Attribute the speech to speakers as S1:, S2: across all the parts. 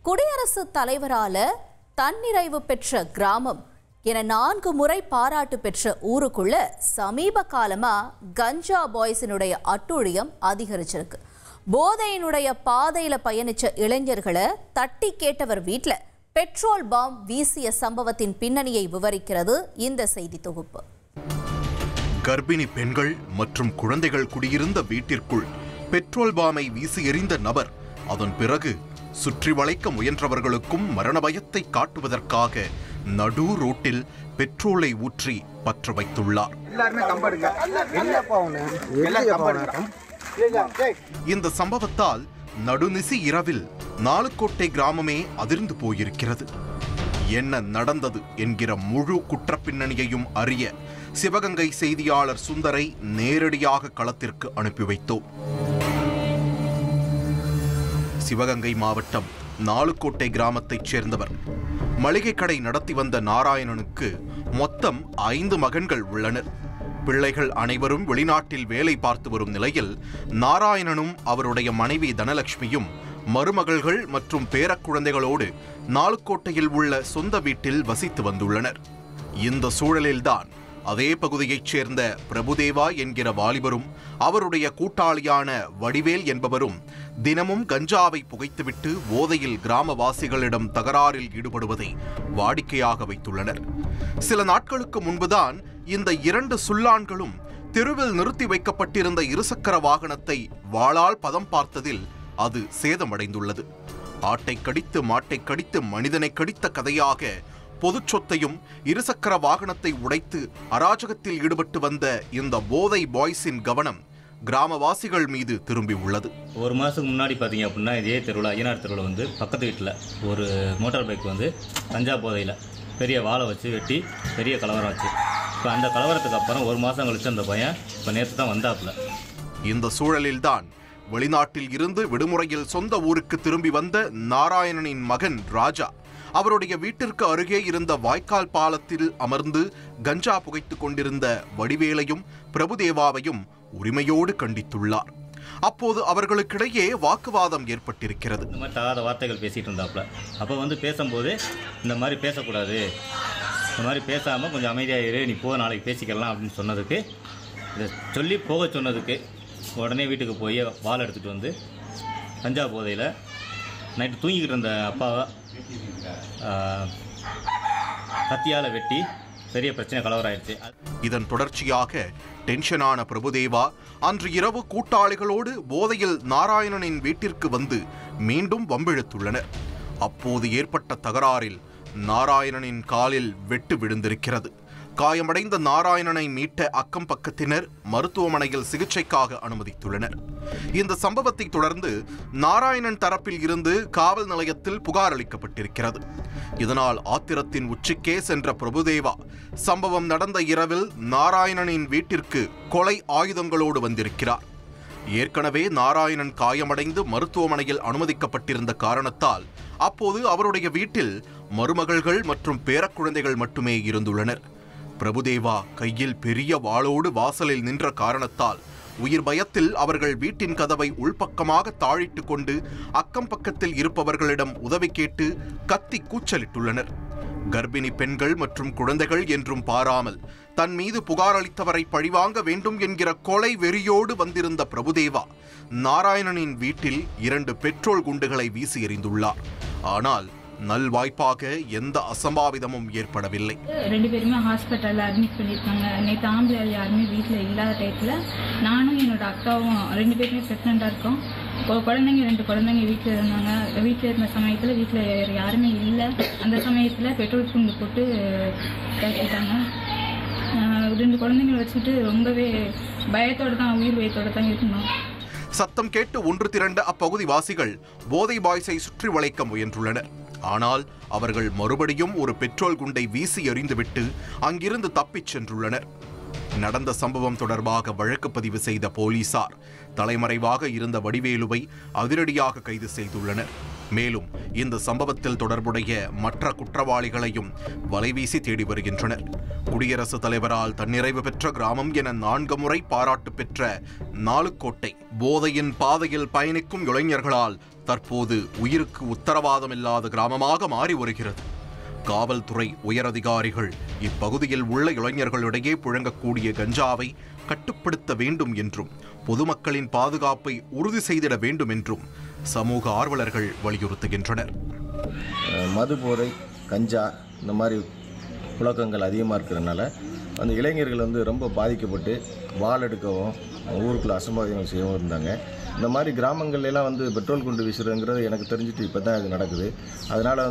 S1: குடியரசுத் தலைவரால தன்னிறைவு பெற்ற கிராமம் என 4 முறை பாராட்டு பெற்ற ஊருக்குள்ள சமீப காலமா கஞ்சா பாய்ஸினுடைய அட்டூழியம் அதிகரிச்சிருக்கு. போதையினுடைய பாதையில பயணிச்ச இளைஞர்களை தட்டி கேட்டவர் வீட்டுல பெட்ரோல் பாம் வீசிய சம்பவத்தின் பின்னணியை விவரிக்கிறது இந்த செய்தி தொகுப்பு.
S2: கர்ப்பிணி பெண்கள் மற்றும் குழந்தைகள் குடியிருந்த வீட்டிற்குள் பெட்ரோல் பாமை வீசி எறிந்த நபர் அதன் பிறகு சுற்றி வளைக்க முயன்றவர்களுக்கும் மரண பயத்தை காட்டுவதற்காக நடு ரோட்டில் பெட்ரோலை ஊற்றி பற்ற வைத்துள்ளார். இந்த சம்பவத்தால் நடுநிசி இரவில் நாலுக்கோட்டை கிராமமே அதிர்ந்து போயிருக்கிறது. என்ன நடந்தது என்கிற முழு குற்றப்பின்னணியையும் அறிய சிவகங்கை செய்தியாளர் சுந்தரை நேரடியாக களத்திற்கு அனுப்பி வைத்தோம். சிவகங்கை மாவட்டம் நாலுக்கோட்டை கிராமத்தைச் சேர்ந்தவர். மளிகை கடை நடத்தி வந்த நாராயணனுக்கு மொத்தம் 5 மகன்கள் உள்ளனர். பிள்ளைகள் அனைவரும் வெளிநாட்டில் வேலை பார்த்து வரும் நிலையில் நாராயணனும் அவருடைய மனைவி தனலட்சுமியும் மருமகள்கள் மற்றும் பேரக்குழந்தைகளோடு நாலுக்கோட்டையில் உள்ள சொந்த வீட்டில் வசித்து வந்துள்ளனர். இந்த சூழலில்தான் அதே பகுதியைச் சேர்ந்த பிரபுதேவா என்கிற வாலிபரும் அவருடைய கூட்டாளியான வடிவேல் என்பவரும் தினமும் கஞ்சாவை புகைத்துவிட்டு போதையில் கிராமவாசிகளிடம் தகராறில் ஈடுபடுவதை வாடிக்கையாக வைத்துள்ளனர். சில நாட்களுக்கு முன்புதான் இந்த 2 சுல்லான்களும் தெருவில் நிறுத்தி வைக்கப்பட்டிருந்த இருசக்கர வாகனத்தை வாளால் பதம் பார்த்ததில் அது சேதமடைந்துள்ளது. ஆட்டை கடித்து மாட்டை கடித்து மனிதனை கடித்த கதையாக பொது சொத்தையும் இருசக்கர வாகனத்தை உடைத்து அராஜகத்தில் ஈடுபட்டு வந்த இந்த போதை பாய்ஸின் கவனம் கிராமவாசிகள் மீது திரும்பி உள்ளது.
S3: ஒரு மாதத்துக்கு முன்னாடி பார்த்தீங்க அப்படின்னா இதே தெருவில் ஐயனார் தெருவில் வந்து பக்கத்து வீட்டில் ஒரு மோட்டார் பைக் வந்து கஞ்சா போதையில் பெரிய வாழை வச்சு வெட்டி பெரிய கலவரம் வச்சு இப்போ அந்த கலவரத்துக்கு அப்புறம் ஒரு மாதம் கழிச்சு அந்த பையன் இப்போ நேற்று தான் வந்தாப்புல.
S2: இந்த சூழலில்தான் வெளிநாட்டில் இருந்து விடுமுறையில் சொந்த ஊருக்கு திரும்பி வந்த நாராயணனின் மகன் ராஜா அவருடைய வீட்டிற்கு அருகே இருந்த வாய்க்கால் பாலத்தில் அமர்ந்து கஞ்சா புகைத்துக் கொண்டிருந்த வடிவேலையும் பிரபுதேவாவையும் உரிமையோடு கண்டித்துள்ளார். அப்போது அவர்களுக்கிடையே வாக்குவாதம் ஏற்பட்டிருக்கிறது.
S3: இந்த மாதிரி தகாத வார்த்தைகள் பேசிட்டு இருந்தாப்புல. அப்போ வந்து பேசும்போது இந்த மாதிரி பேசக்கூடாது, இந்த மாதிரி பேசாமல் கொஞ்சம் அமைதியாயிரு, நீ போ, நாளைக்கு பேசிக்கலாம் அப்படின்னு சொன்னதுக்கு, இதை சொல்லி போக சொன்னதுக்கு உடனே வீட்டுக்கு போய் வாள் எடுத்துகிட்டு வந்து கஞ்சா போதையில் நைட்டு தூங்கிக்கிட்டு இருந்த அப்பாவை கத்தியால் வெட்டி பெரிய பிரச்சனை கலவராயிடுச்சு.
S2: இதன் தொடர்ச்சியாக டென்ஷனான பிரபுதேவா அன்று இரவு கூட்டாளிகளோடு போதையில் நாராயணனின் வீட்டிற்கு வந்து மீண்டும் வம்பிழுத்துள்ளனர். அப்போது ஏற்பட்ட தகராறில் நாராயணனின் காலில் வெட்டு விழுந்திருக்கிறது. காயமடைந்த நாராயணனை மீட்ட அக்கம் பக்கத்தினர் மருத்துவமனையில் சிகிச்சைக்காக அனுமதித்துள்ளனர். இந்த சம்பவத்தை தொடர்ந்து நாராயணன் தரப்பில் இருந்து காவல் நிலையத்தில் புகார் அளிக்கப்பட்டிருக்கிறது. இதனால் ஆத்திரத்தின் உச்சிக்கே சென்ற பிரபுதேவா சம்பவம் நடந்த இரவில் நாராயணனின் வீட்டிற்கு கொலை ஆயுதங்களோடு வந்திருக்கிறார். ஏற்கனவே நாராயணன் காயமடைந்து மருத்துவமனையில் அனுமதிக்கப்பட்டிருந்த காரணத்தால் அப்போது அவருடைய வீட்டில் மருமகள்கள் மற்றும் பேரக்குழந்தைகள் மட்டுமே இருந்துள்ளனர். பிரபுதேவா கையில் பெரிய வாளோடு வாசலில் நின்ற காரணத்தால் உயிர் பயத்தில் அவர்கள் வீட்டின் கதவை உள்பக்கமாக தாழிட்டு கொண்டு அக்கம் பக்கத்தில் இருப்பவர்களிடம் உதவி கேட்டு கத்தி கூச்சலிட்டுள்ளனர். கர்ப்பிணி பெண்கள் மற்றும் குழந்தைகள் என்றும் பாராமல் தன் மீது புகார் அளித்தவரை பழிவாங்க வேண்டும் என்கிற கொலை வெறியோடு வந்திருந்த பிரபுதேவா நாராயணனின் வீட்டில் 2 பெட்ரோல் குண்டுகளை வீசி எறிந்துள்ளார். ஆனால் நல்வாய்ப்பாக எந்த அசம்பாவிதமும் ஏற்படவில்லை.
S4: 2 பேருமே ஹாஸ்பிட்டலில் அட்மிட் பண்ணியிருக்காங்க. நேற்று ஆம்பளையால் யாருமே வீட்டில் இல்லாத டயத்தில் நானும் என்னோட அக்காவும் 2 பேருமே ப்ரெக்னெண்ட்டாக இருக்கோம். குழந்தைங்க 2 குழந்தைங்க வீட்டில் இருந்தாங்க. வீட்டில் இருந்த சமயத்தில் வீட்டில் யாருமே இல்லை. அந்த சமயத்தில் பெட்ரோல் குண்டு போட்டு கேட்டாங்க. 2 குழந்தைங்களை வச்சுட்டு ரொம்பவே பயத்தோடு தான், உயிர் பயத்தோடு தான் இருந்தோம்.
S2: சத்தம் கேட்டு ஒன்று திரண்ட அப்பகுதி வாசிகள் போதை பாய்ஸை சுற்றி வளைக்க முயன்றுள்ளனர். ஆனால் அவர்கள் மறுபடியும் ஒரு பெட்ரோல் குண்டை வீசி எறிந்துவிட்டு அங்கிருந்து தப்பிச் சென்றுள்ளனர். நடந்த சம்பவம் தொடர்பாக வழக்கு பதிவு செய்த போலீசார் தலைமறைவாக இருந்த வடிவேலுவை அதிரடியாக கைது செய்துள்ளனர். மேலும் இந்த சம்பவத்தில் தொடர்புடைய மற்ற குற்றவாளிகளையும் வலைவீசி தேடி வருகின்றனர். குடியரசுத் தலைவரால் தன்னிறைவு பெற்ற கிராமம் என 4 முறை பாராட்டு பெற்ற நாலுக்கோட்டை போதையின் பாதையில் பயணிக்கும் இளைஞர்களால் தற்போது உயிருக்கு உத்தரவாதமில்லாத கிராமமாக மாறி வருகிறது. காவல்துறை உயரதிகாரிகள் இப்பகுதியில் உள்ள இளைஞர்களிடையே புழங்கக்கூடிய கஞ்சாவை கட்டுப்படுத்த வேண்டும் என்றும் பொதுமக்களின் பாதுகாப்பை உறுதி செய்திட வேண்டும் என்றும் சமூக ஆர்வலர்கள் வலியுறுத்துகின்றனர்.
S5: மது போதை கஞ்சா இந்த மாதிரி புழக்கங்கள் அதிகமாக இருக்கிறதுனால அந்த இளைஞர்கள் ரொம்ப பாதிக்கப்பட்டு வாள் எடுக்கவும் ஊருக்குள்ள அசம்பாவிதங்கள் செய்யவும் இருந்தாங்க. இந்த மாதிரி கிராமங்கள்லாம் பெட்ரோல் குண்டு வீசுறதுங்கிறது எனக்கு தெரிஞ்சுட்டு இப்போ தான் இது நடக்குது. அதனால்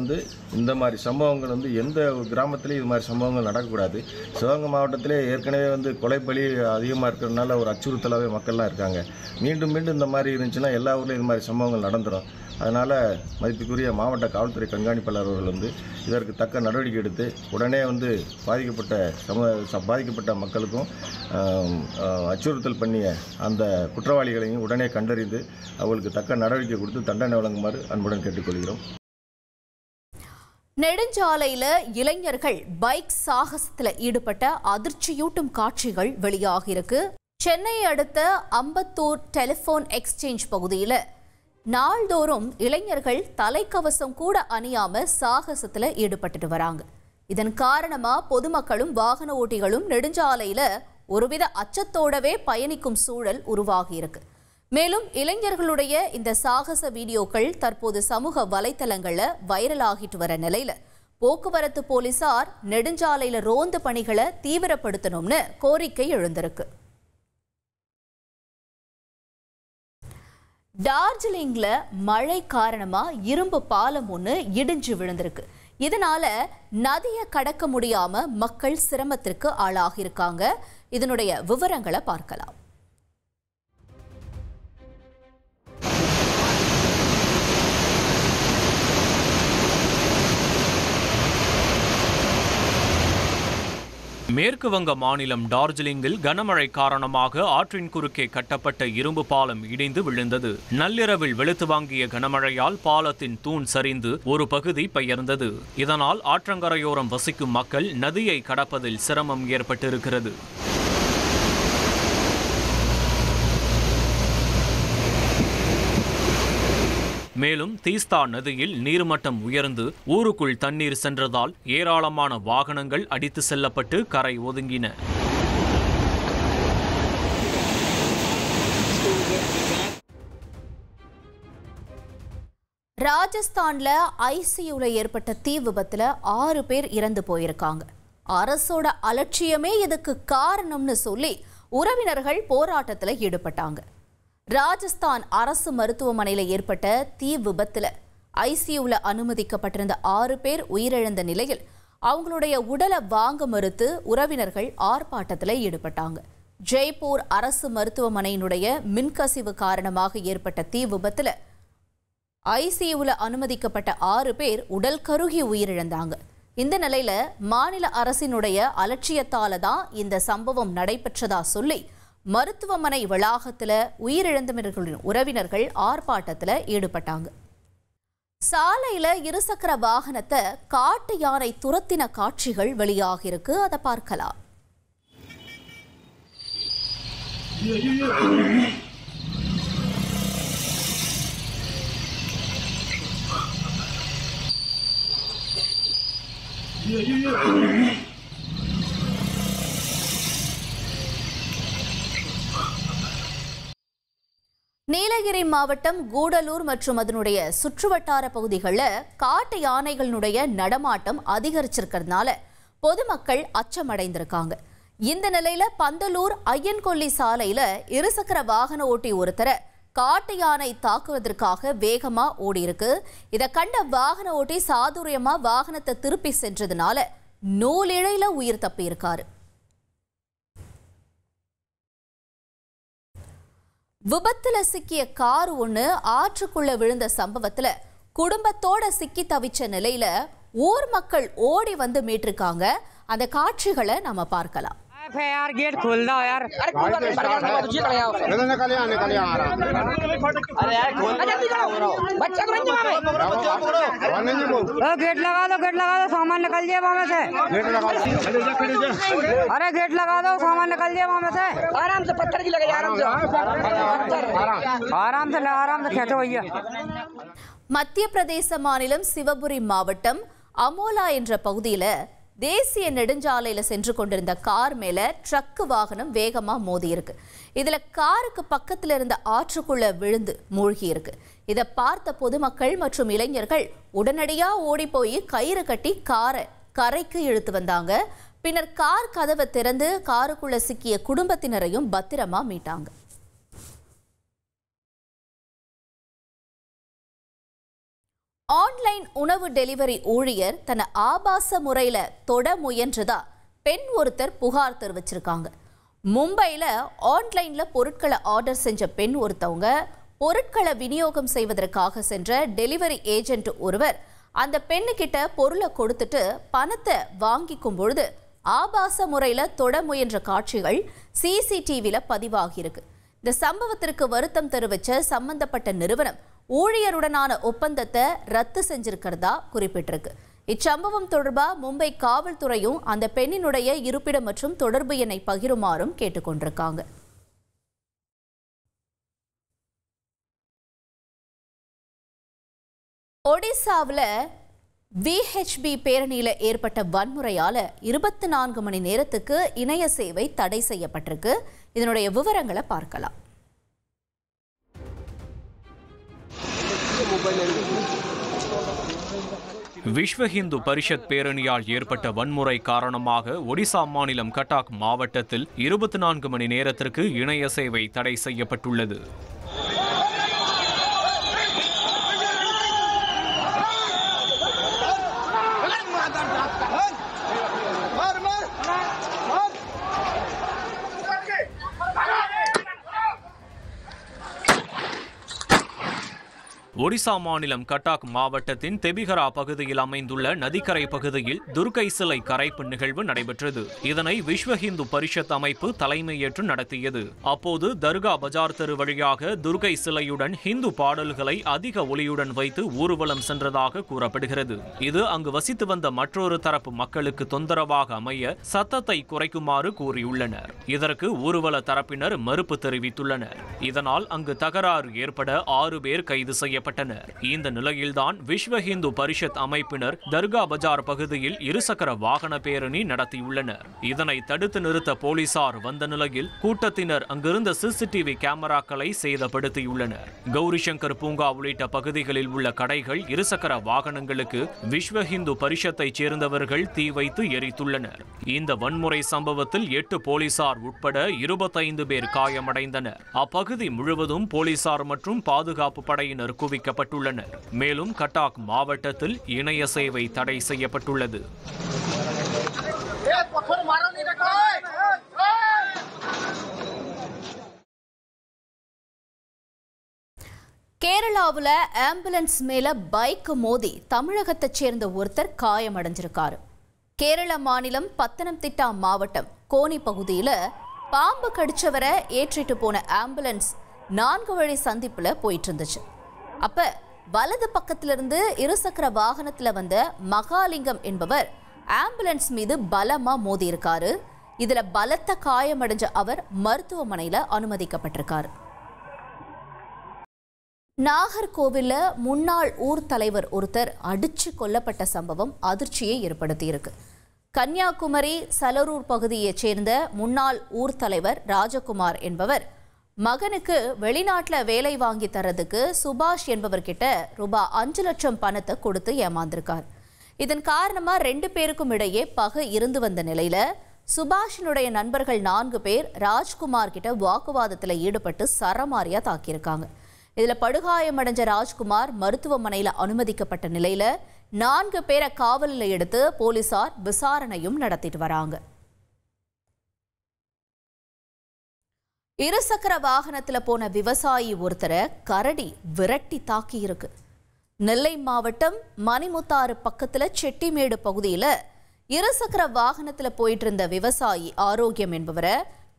S5: இந்த மாதிரி சம்பவங்கள் எந்த கிராமத்துலேயும் இது மாதிரி சம்பவங்கள் நடக்கக்கூடாது. சிவகங்கை மாவட்டத்திலே ஏற்கனவே கொலைப்பலி அதிகமாக இருக்கிறதுனால ஒரு அச்சுறுத்தலாகவே மக்கள்லாம் இருக்காங்க. மீண்டும் மீண்டும் இந்த மாதிரி இருந்துச்சுன்னா எல்லா ஊர்லேயும் இது மாதிரி சம்பவங்கள் நடந்துடும். அதனால் மதிப்புக்குரிய மாவட்ட காவல்துறை கண்காணிப்பாளர் அவர்கள் இதற்கு தக்க நடவடிக்கை எடுத்து உடனே பாதிக்கப்பட்ட மக்களுக்கும் அச்சுறுத்தல் பண்ணிய அந்த குற்றவாளிகளையும் உடனே கண்டறிந்து அவர்களுக்கு தக்க நடவடிக்கை கொடுத்து தண்டனை வழங்குமாறு அன்புடன் கேட்டுக்கொள்கிறோம்.
S1: நெடுஞ்சாலையில இளைஞர்கள் பைக் சாகசத்தில் ஈடுபட்ட அதிர்ச்சியூட்டும் காட்சிகள் வெளியாகியிருக்கு. சென்னையை அடுத்த அம்பத்தூர் டெலிபோன் எக்ஸ்சேஞ்ச் பகுதியில் நாள்தோறும் இளைஞர்கள் தலைக்கவசம் கூட அணியாம சாகசத்துல ஈடுபட்டுட்டு வராங்க. இதன் காரணமா பொதுமக்களும் வாகன ஓட்டிகளும் நெடுஞ்சாலையில ஒருவித அச்சத்தோடவே பயணிக்கும் சூழல் உருவாகி இருக்கு. மேலும் இளைஞர்களுடைய இந்த சாகச வீடியோக்கள் தற்போது சமூக வலைத்தளங்கள்ல வைரலாகிட்டு வர நிலையில போக்குவரத்து போலீசார் நெடுஞ்சாலையில ரோந்து பணிகளை தீவிரப்படுத்தணும்னு கோரிக்கை எழுந்திருக்கு. டார்ஜிலிங்ல மழை காரணமா இரும்பு பாலம் ஒன்று இடிஞ்சு விழுந்திருக்கு. இதனால நதியை கடக்க முடியாம மக்கள் சிரமத்திற்கு ஆளாகியிருக்காங்க. இதனுடைய விவரங்களை பார்க்கலாம்.
S6: மேற்கு வங்க மாநிலம் டார்ஜிலிங்கில் கனமழை காரணமாக ஆற்றின் குறுக்கே கட்டப்பட்ட இரும்பு பாலம் இடிந்து விழுந்தது. நள்ளிரவில் வெளுத்து வாங்கிய கனமழையால் பாலத்தின் தூண் சரிந்து ஒரு பகுதி பெயர்ந்தது. இதனால் ஆற்றங்கரையோரம் வசிக்கும் மக்கள் நதியை கடப்பதில் சிரமம் ஏற்பட்டிருக்கிறது. மேலும் தீஸ்தா நதியில் நீர்மட்டம் உயர்ந்து ஊருக்குள் தண்ணீர் சென்றதால் ஏராளமான வாகனங்கள் அடித்து செல்லப்பட்டு கரை ஒதுங்கின.
S1: ராஜஸ்தான்ல ஐசியூல ஏற்பட்ட தீ விபத்துல 6 பேர் இறந்து போயிருக்காங்க. அரசோட அலட்சியமே இதுக்கு காரணம்னு சொல்லி உறவினர்கள் போராட்டத்தில் ஈடுபட்டாங்க. ராஜஸ்தான் அரசு மருத்துவமனையில் ஏற்பட்ட தீ விபத்தில் ஐசியூவில் அனுமதிக்கப்பட்டிருந்த 6 பேர் உயிரிழந்த நிலையில் அவங்களுடைய உடலை வாங்க மறுத்து உறவினர்கள் ஆர்ப்பாட்டத்தில் ஈடுபட்டாங்க. ஜெய்ப்பூர் அரசு மருத்துவமனையினுடைய மின்கசிவு காரணமாக ஏற்பட்ட தீ விபத்தில் ஐசியூவில் அனுமதிக்கப்பட்ட 6 பேர் உடல் கருகி உயிரிழந்தாங்க. இந்த நிலையில மாநில அரசினுடைய அலட்சியத்தால தான் இந்த சம்பவம் நடைபெற்றதா சொல்லி மருத்துவமனை வளாகத்தில் உயிரிழந்தவர்களின் உறவினர்கள் ஆர்ப்பாட்டத்தில் ஈடுபட்டாங்க. சாலையில இருசக்கர வாகனத்தை காட்டு யானை துரத்தின காட்சிகள் வெளியாகிருக்கு. அதை பார்க்கலாம். நீலகிரி மாவட்டம் கூடலூர் மற்றும் அதனுடைய சுற்றுவட்டார பகுதிகளில் காட்டு யானைகளினுடைய நடமாட்டம் அதிகரிச்சிருக்கிறதுனால பொதுமக்கள் அச்சமடைந்திருக்காங்க. இந்த நிலையில பந்தலூர் ஐயன்கொல்லி சாலையில இருசக்கர வாகன ஓட்டி ஒருத்தரை காட்டு யானை தாக்குவதற்காக வேகமா ஓடி இருக்கு. இதை கண்ட வாகன ஓட்டி சாதுரியமா வாகனத்தை திருப்பி சென்றதுனால நூலிழையில உயிர் தப்பி இருக்காரு. விபத்துல சிக்கிய கார் ஒன்று ஆற்றுக்குள்ள விழுந்த சம்பவத்துல குடும்பத்தோட சிக்கி தவிச்ச நிலையில ஊர் மக்கள் ஓடி வந்து மீட்டிருக்காங்க. அந்த காட்சிகளை நாம பார்க்கலாம்.
S7: यार गेट खोल दो यार। अरे यार बच्चा को गेट लगा दो सामान निकल जाए वहाँ से। अरे गेट लगा दो सामान निकल जाए वहाँ से। आराम से पत्थर की लगे आराम से खेचो भैया।
S1: மத்திய பிரதேச மாநிலம் சிவபுரி மாவட்டம் அமோலா என்ற பகுதியில் தேசிய நெடுஞ்சாலையில் சென்று கொண்டிருந்த கார் மேல ட்ரக் வாகனம் வேகமா மோதி இருக்கு. இதுல காருக்கு பக்கத்துல இருந்த ஆற்றுக்குள்ள விழுந்து மூழ்கி இருக்கு. இதை பார்த்த பொதுமக்கள் மற்றும் இளைஞர்கள் உடனடியா ஓடி போய் கயிறு கட்டி காரை கரைக்கு இழுத்து வந்தாங்க. பின்னர் கார் கதவை திறந்து காருக்குள்ள சிக்கிய குடும்பத்தினரையும் பத்திரமா மீட்டாங்க. ஆன்லைன் உணவு டெலிவரி ஊழியர் தன்னை ஆபாச முறையில் தொட முயன்றதா பெண் ஒருத்தர் புகார் தெரிவிச்சிருக்காங்க. மும்பையில் ஆன்லைனில் பொருட்களை ஆர்டர் செஞ்ச பெண் ஒருத்தவங்க பொருட்களை விநியோகம் செய்வதற்காக சென்ற டெலிவரி ஏஜென்ட் ஒருவர் அந்த பெண்ணுக்கிட்ட பொருளை கொடுத்துட்டு பணத்தை வாங்கிக்கும் பொழுது ஆபாச முறையில் தொட முயன்ற காட்சிகள் சிசிடிவியில் பதிவாகியிருக்கு. இந்த சம்பவத்திற்கு வருத்தம் தெரிவித்த சம்பந்தப்பட்ட நிறுவனம் ஊழியருடனான ஒப்பந்தத்தை ரத்து செஞ்சிருக்கிறதா குறிப்பிட்டிருக்கு. இச்சம்பவம் தொடர்பாக மும்பை காவல்துறையும் அந்த பெண்ணினுடைய இருப்பிடம் மற்றும் தொடர்பு எண்ணை பகிருமாறும் கேட்டுக்கொண்டிருக்காங்க. ஒடிசாவில் விஹெச்பி பேரணியில் ஏற்பட்ட வன்முறையால் 24 மணி நேரத்துக்கு இணைய சேவை தடை செய்யப்பட்டிருக்கு. இதனுடைய விவரங்களை பார்க்கலாம்.
S6: விஸ்வ ஹிந்து பரிஷத் பேரணியால் ஏற்பட்ட வன்முறை காரணமாக ஒடிசா மாநிலம் கட்டாக் மாவட்டத்தில் 24 மணி நேரத்திற்கு இணைய சேவை தடை செய்யப்பட்டுள்ளது. ஒடிசா மாநிலம் கட்டாக் மாவட்டத்தின் தெபிகரா பகுதியில் அமைந்துள்ள நதிக்கரை பகுதியில் துர்க்கை சிலை கரைப்பு நிகழ்வு நடைபெற்றது. இதனை விஸ்வ ஹிந்து பரிஷத் அமைப்பு தலைமையேற்று நடத்தியது. அப்போது தர்கா பஜார் தெரு வழியாக துர்க்கை சிலையுடன் ஹிந்து பாடல்களை அதிக ஒலியுடன் வைத்து ஊர்வலம் சென்றதாக கூறப்படுகிறது. இது அங்கு வசித்து வந்த மற்றொரு தரப்பு மக்களுக்கு தொந்தரவாக அமைய சத்தத்தை குறைக்குமாறு கூறியுள்ளனர். இதற்கு ஊர்வல தரப்பினர் மறுப்பு தெரிவித்துள்ளனர். இதனால் அங்கு தகராறு ஏற்பட 6 பேர் கைது செய்யப்பட்டனர். இந்த நிலையில்தான் விஸ்வ ஹிந்து பரிஷத் அமைப்பினர் தர்கா பஜார் பகுதியில் இருசக்கர வாகன பேரணி நடத்தியுள்ளனர். இதனை தடுத்து நிறுத்த போலீசார் வந்த நிலையில் கூட்டத்தினர் அங்கிருந்த சிசிடிவி கேமராக்களை சேதப்படுத்தியுள்ளனர். கௌரி சங்கர் பூங்கா உள்ளிட்ட பகுதிகளில் உள்ள கடைகள், இருசக்கர வாகனங்களுக்கு விஸ்வ ஹிந்து பரிஷத்தை சேர்ந்தவர்கள் தீ வைத்து எரித்துள்ளனர். இந்த வன்முறை சம்பவத்தில் 8 போலீசார் உட்பட 25 பேர் காயமடைந்தனர். அப்பகுதி முழுவதும் போலீசார் மற்றும் பாதுகாப்பு படையினர் குவிக்கப்பட்டுள்ளனர். மேலும் கட்டாக் மாவட்டத்தில் இணைய சேவை தடை செய்யப்பட்டுள்ளது.
S1: கேரளாவில் ஆம்புலன்ஸ் மேல பைக் மோதி தமிழகத்தைச் சேர்ந்த ஒருத்தர் காயமடைஞ்சிருக்காரு. கேரள மாநிலம் பத்தனம்திட்டா மாவட்டம் கோனி பகுதியில் பாம்பு கடிச்சவரை ஏற்றிட்டு போன ஆம்புலன்ஸ் 4 வழி சந்திப்புல போயிட்டு இருந்துச்சு. அப்ப வலது பக்கத்திலிருந்து இருசக்கர வாகனத்துல வந்த மகாலிங்கம் என்பவர் ஆம்புலன்ஸ் மீது பலமா மோதி இருக்காரு. இதுல பலத்த காயமடைஞ்ச அவர் மருத்துவமனையில அனுமதிக்கப்பட்டிருக்காரு. நாகர்கோவில்ல முன்னாள் ஊர் தலைவர் ஒருத்தர் அடிச்சு கொல்லப்பட்ட சம்பவம் அதிர்ச்சியை ஏற்படுத்தியிருக்கு. கன்னியாகுமரி சலரூர் பகுதியைச் சேர்ந்த முன்னாள் ஊர் தலைவர் ராஜகுமார் என்பவர் மகனுக்கு வெளிநாட்டில் வேலை வாங்கி தரதுக்கு சுபாஷ் என்பவர்கிட்ட ரூபாய் 5 லட்சம் பணத்தை கொடுத்து ஏமாந்திருக்கார். இதன் காரணமா 2 பேருக்கும் இடையே பகை இருந்து வந்த நிலையில சுபாஷினுடைய நண்பர்கள் 4 பேர் ராஜ்குமார் கிட்ட வாக்குவாதத்தில் ஈடுபட்டு சரமாரியா தாக்கியிருக்காங்க. இதுல படுகாயமடைஞ்ச ராஜ்குமார் மருத்துவமனையில அனுமதிக்கப்பட்ட நிலையில 4 பேரை காவலில் எடுத்து போலீசார் விசாரணையும் நடத்திட்டு வராங்க. இருசக்கர வாகனத்தில் போன விவசாயி ஒருத்தரை கரடி விரட்டி தாக்கி இருக்கு. நெல்லை மாவட்டம் மணிமுத்தாறு பக்கத்தில் செட்டிமேடு பகுதியில் இருசக்கர வாகனத்துல போயிட்டு இருந்த விவசாயி ஆரோக்கியம் என்பவரை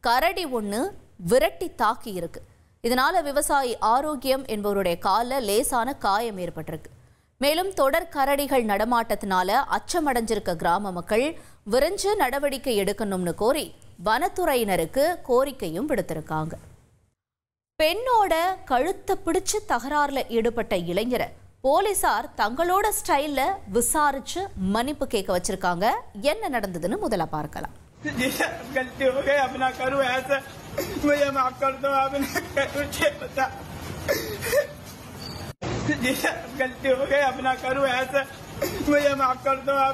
S1: கரடி ஒன்று விரட்டி தாக்கி இருக்கு. இதனால விவசாயி ஆரோக்கியம் என்பவருடைய காலில் லேசான காயம் ஏற்பட்டிருக்கு. மேலும் தொடர் கரடிகள் நடமாட்டத்தினால அச்சமடைஞ்சிருக்க கிராம மக்கள் விரைஞ்சு நடவடிக்கை எடுக்கணும்னு கோரி வனத்துறையினருக்கு கோரிக்கையும் விடுத்திருக்காங்க. பெண்ணோட கழுத்தை பிடிச்சு தகராறுல ஈடுபட்ட இளைஞரை போலீசார் தங்களோட ஸ்டைல்ல விசாரிச்சு மன்னிப்பு கேட்க வச்சிருக்காங்க. என்ன நடந்ததுன்னு முதல்ல பார்க்கலாம்.
S8: गलती हो गई अब ना करूँ ऐसा मुझे माफ कर दो अब मुझे पता गलती हो गई अब ना करूँ ऐसा मुझे माफ कर दो अब.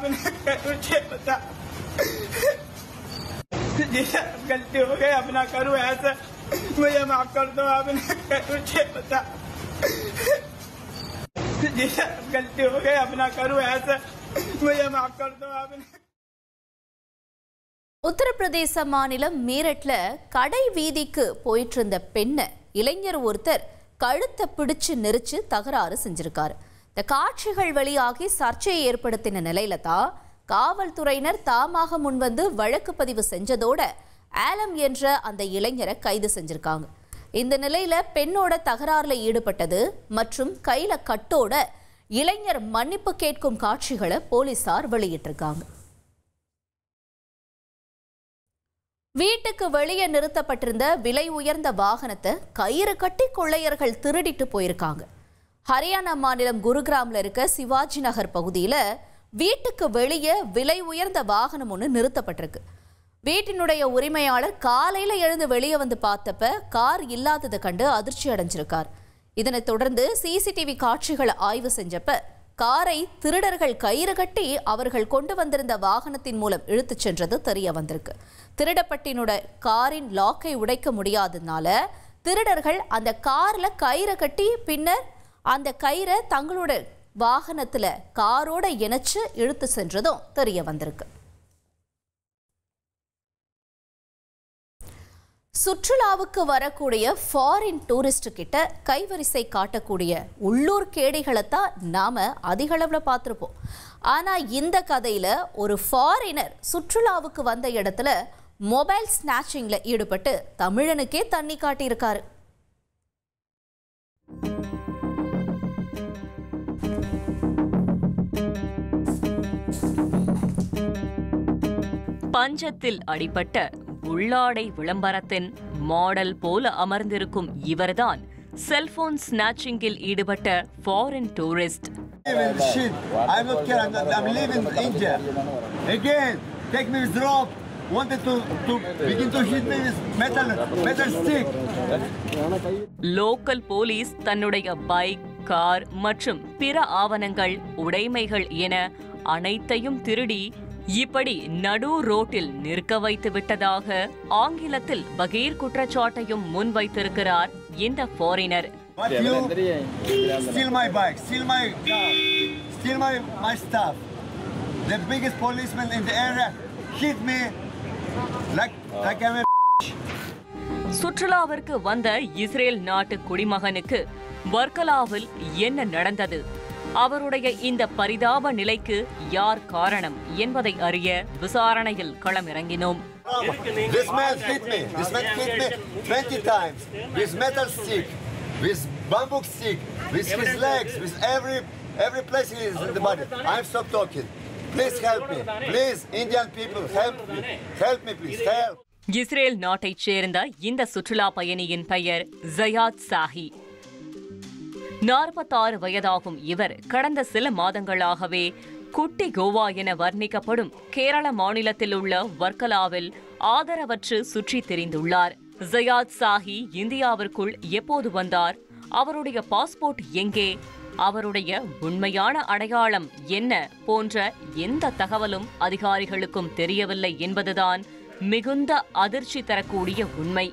S1: உத்தரப்பிரதேச மாநிலம் மீரட்ல கடை வீதிக்கு போயிட்டு இருந்த பெண்ணை இளைஞர் ஒருத்தர் கழுத்தை பிடிச்சு நெரிச்சு தகராறு செஞ்சிருக்காரு. இந்த காட்சிகள் வெளியாகி சர்ச்சையை ஏற்படுத்தின நிலையில தான் காவல்துறையினர் தாமாக முன்வந்து வழக்கு பதிவு செஞ்சதோட ஆலம் என்ற அந்த இளைஞரை கைது செஞ்சிருக்காங்க. இந்த நிலையில பெண்ணோட தகராறுல ஈடுபட்டது மற்றும் கையில கட்டோட இளைஞர் மன்னிப்பு கேட்கும் காட்சிகளை போலீசார் வெளியிட்டிருக்காங்க. வீட்டுக்கு வெளியே நிறுத்தப்பட்டிருந்த விலை உயர்ந்த வாகனத்தை கயிறு கட்டி கொள்ளையர்கள் திருடிட்டு போயிருக்காங்க. ஹரியானா மாநிலம் குருகிராம்ல இருக்க சிவாஜி நகர் பகுதியில் வீட்டுக்கு வெளியே விலை உயர்ந்த வாகனம் ஒன்று நிறுத்தப்பட்டிருக்கு. வீட்டினுடைய உரிமையாளர் காலையில் எழுந்து வெளியே வந்து பார்த்தப்ப கார் இல்லாததை கண்டு அதிர்ச்சி அடைஞ்சிருக்கார். இதனைத் தொடர்ந்து சிசிடிவி காட்சிகளை ஆய்வு செஞ்சப்ப காரை திருடர்கள் கயிறு கட்டி அவர்கள் கொண்டு வந்திருந்த வாகனத்தின் மூலம் இழுத்துச் சென்றது தெரிய வந்திருக்கு. திருடப்பட்டினுடைய காரின் லாக்கை உடைக்க முடியாததுனால திருடர்கள் அந்த கார்ல கயிறை கட்டி பின்னர் அந்த கயிறை தங்களோட வாகனத்துல காரோட இணைச்சு இழுத்து சென்றதும் தெரிய வந்திருக்கு. சுற்றுலாவுக்கு வரக்கூடிய ஃபாரின் டூரிஸ்ட் கிட்ட கைவரிசை காட்டக்கூடிய உள்ளூர் கேடிகளைத்தான் நாம அதிக அளவுல பார்த்துருப்போம். ஆனா இந்த கதையில ஒரு ஃபாரினர் சுற்றுலாவுக்கு வந்த இடத்துல மொபைல் ஸ்நாச்சிங்ல ஈடுபட்டு தமிழனுக்கே தண்ணி காட்டியிருக்காரு.
S9: பஞ்சத்தில் அடிபட்ட உள்ளாடை விளம்பரத்தின் மாடல் போல அமர்ந்திருக்கும் இவர்தான் செல்போன் ஸ்நாச்சிங்கில் ஈடுபட்ட ஃபாரின் டூரிஸ்ட். லோக்கல் போலீஸ் தன்னுடைய பைக், கார் மற்றும் பிற ஆவணங்கள், உடைமைகள் என அனைத்தையும் திருடி இப்படி நடு ரோட்டில் நிற்க வைத்து விட்டதாக ஆங்கிலத்தில் பகீர் குற்றச்சாட்டையும் முன்வைத்திருக்கிறார் இந்த ஃபாரினர். சுற்றுலாவிற்கு வந்த இஸ்ரேல் நாட்டு குடிமகனுக்கு வர்க்கலாவில் என்ன நடந்தது, அவருடைய இந்த பரிதாப நிலைக்கு யார் காரணம் என்பதை அறிய விசாரணையில் களமிறங்கினோம். இஸ்ரேல் நாட்டைச் சேர்ந்த இந்த சுற்றுலா பயணியின் பெயர் ஜயாத் சாஹி. 46 வயதாகும் இவர் கடந்த சில மாதங்களாகவே குட்டி கோவா என வர்ணிக்கப்படும் கேரள மாநிலத்தில் உள்ள வர்க்கலாவில் ஆதரவற்று சுற்றி திரிந்துள்ளார். ஜயாத் சாஹி இந்தியாவிற்குள் எப்போது வந்தார், அவருடைய பாஸ்போர்ட் எங்கே, அவருடைய உண்மையான அடையாளம் என்ன போன்ற எந்த தகவலும் அதிகாரிகளுக்கும் தெரியவில்லை என்பதுதான் மிகுந்த அதிர்ச்சி தரக்கூடிய உண்மை.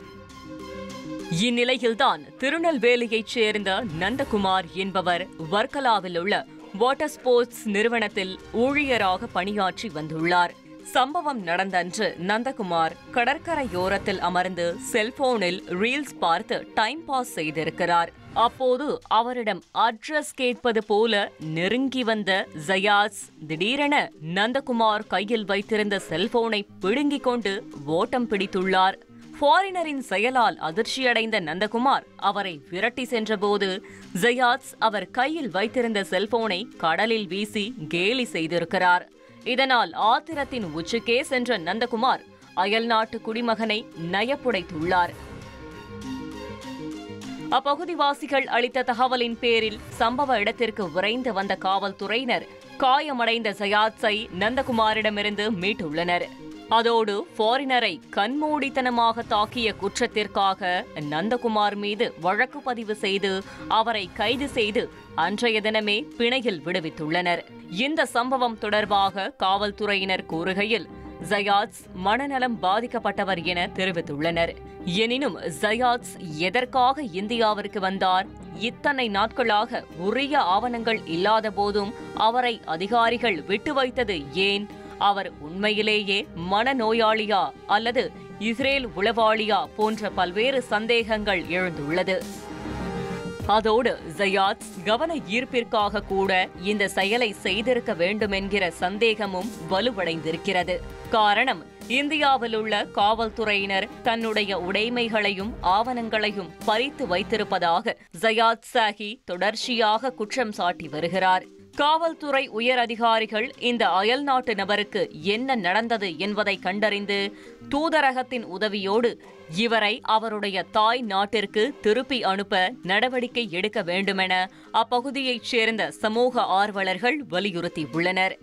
S9: இந்நிலையில்தான் திருநெல்வேலியைச் சேர்ந்த நந்தகுமார் என்பவர் வர்க்கலாவில் உள்ள வாட்டர் ஸ்போர்ட்ஸ் நிறுவனத்தில் ஊழியராக பணியாற்றி வந்துள்ளார். சம்பவம் நடந்த அன்று நந்தகுமார் கடற்கரையோரத்தில் அமர்ந்து செல்போனில் ரீல்ஸ் பார்த்து டைம் பாஸ் செய்திருக்கிறார். அப்போது அவரிடம் அட்ரஸ் கேட்பது போல நெருங்கி வந்த ஜயாஸ் திடீரென நந்தகுமார் கையில் வைத்திருந்த செல்போனை பிடுங்கிக் கொண்டு ஓட்டம் பிடித்துள்ளார். ஃபாரினரின் செயலால் அதிர்ச்சியடைந்த நந்தகுமார் அவரை விரட்டி சென்றபோது ஜயாஸ் அவர் கையில் வைத்திருந்த செல்போனை கடலில் வீசி கேலி செய்திருக்கிறார். இதனால் ஆத்திரத்தின் உச்சிக்கே சென்ற நந்தகுமார் அயல்நாட்டு குடிமகனை நயப்புடைத்துள்ளார். அப்பகுதிவாசிகள் அளித்த தகவலின் பேரில் சம்பவ இடத்திற்கு விரைந்து வந்த காவல்துறையினர் காயமடைந்த ஜயாத்ஸை நந்தகுமாரிடமிருந்து மீட்டுள்ளனர். அதோடு ஃபாரினரை கண்மூடித்தனமாக தாக்கிய குற்றத்திற்காக நந்தகுமார் மீது வழக்கு பதிவு செய்து அவரை கைது செய்து அன்றைய தினமே பிணையில் விடுவித்துள்ளனர். இந்த சம்பவம் தொடர்பாக காவல்துறையினர் கூறுகையில் ஜயாத்ஸ் மனநலம் பாதிக்கப்பட்டவர் என தெரிவித்துள்ளனர். எனினும் ஜயாத்ஸ் எதற்காக இந்தியாவிற்கு வந்தார்? இத்தனை நாட்களாக உரிய ஆவணங்கள் இல்லாத போதும் அவரை அதிகாரிகள் விட்டு வைத்தது ஏன்? அவர் உண்மையிலேயே மனநோயாளியா அல்லது இஸ்ரேல் உளவாளியா போன்ற பல்வேறு சந்தேகங்கள் எழுந்துள்ளது. அதோடு ஜயாத்ஸ் கவன ஈர்ப்பிற்காக கூட இந்த செயலை செய்திருக்க வேண்டும் என்கிற சந்தேகமும் வலுவடைந்திருக்கிறது. காரணம், இந்தியாவில் உள்ள காவல்துறையினர் தன்னுடைய உடைமைகளையும் ஆவணங்களையும் பறித்து வைத்திருப்பதாக ஜயாத் சாஹி தொடர்ச்சியாக குற்றம் சாட்டி வருகிறார். காவல்துறை உயர் அதிகாரிகள் இந்த அயல்நாட்டு நபருக்கு என்ன நடந்தது என்பதை கண்டறிந்து தூதரகத்தின் உதவியோடு இவரை அவருடைய தாய் நாட்டிற்கு திருப்பி அனுப்ப நடவடிக்கை எடுக்க வேண்டுமென அப்பகுதியைச் சேர்ந்த சமூக ஆர்வலர்கள் வலியுறுத்தியுள்ளனர்.